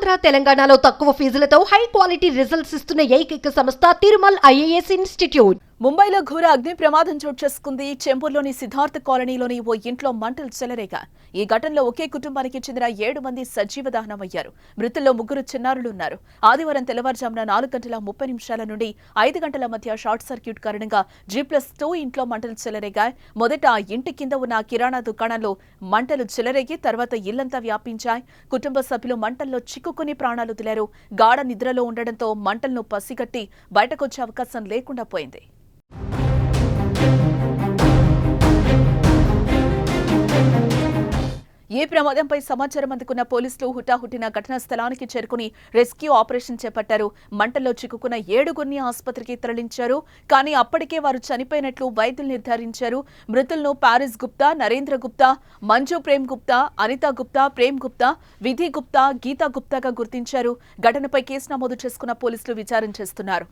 ఆంధ్ర తెలంగాణలో తక్కువ ఫీజులతో high quality results ఇస్తున్న ఏకైక సంస్థ తిరుమల్ ఐఏఎస్ ఇన్స్టిట్యూట్. ముంబైలో ఘోర అగ్ని ప్రమాదం చోటు చేసుకుంది. చెంబూర్లోని సిద్ధార్థ్ కాలనీలోని ఓ ఇంట్లో మంటలు చెలరేగా. ఈ ఘటనలో ఒకే కుటుంబానికి చెందిన 7 మంది సజీవ దహనమయ్యారు. మృతుల్లో 3 చిన్నారులున్నారు. ఆదివారం తెల్లవారుజామున 4:30 నుండి 5 గంటల మధ్య షార్ట్ సర్క్యూట్ కారణంగా G+2 ఇంట్లో మంటలు చెలరేగా. మొదట ఆ ఇంటి కింద ఉన్న కిరాణా దుకాణంలో మంటలు చెలరేగి తర్వాత ఇల్లంతా వ్యాపించాయి. కుటుంబ సభ్యులు మంటల్లో చిక్కుకుని ప్రాణాలు వదిలారు. గాఢ నిద్రలో ఉండడంతో మంటలను పసిగట్టి బయటకొచ్చే అవకాశం లేకుండా పోయింది. ఈ ప్రమాదంపై సమాచారం అందుకున్న పోలీసులు హుటాహుటిన ఘటనా స్థలానికి చేరుకుని రెస్క్యూ ఆపరేషన్ చేపట్టారు. మంటల్లో చిక్కుకున్న 7గురిని ఆసుపత్రికి తరలించారు. కానీ అప్పటికే వారు చనిపోయినట్లు వైద్యులు నిర్ధారించారు. మృతులను పారిస్ గుప్తా, నరేంద్ర గుప్తా, మంజు ప్రేమ్ గుప్తా, అనితా గుప్తా, ప్రేమ్ గుప్తా, విధి గుప్తా, గీతా గుప్తాగా గుర్తించారు. ఘటనపై కేసు నమోదు చేసుకున్న పోలీసులు విచారణ చేస్తున్నారు.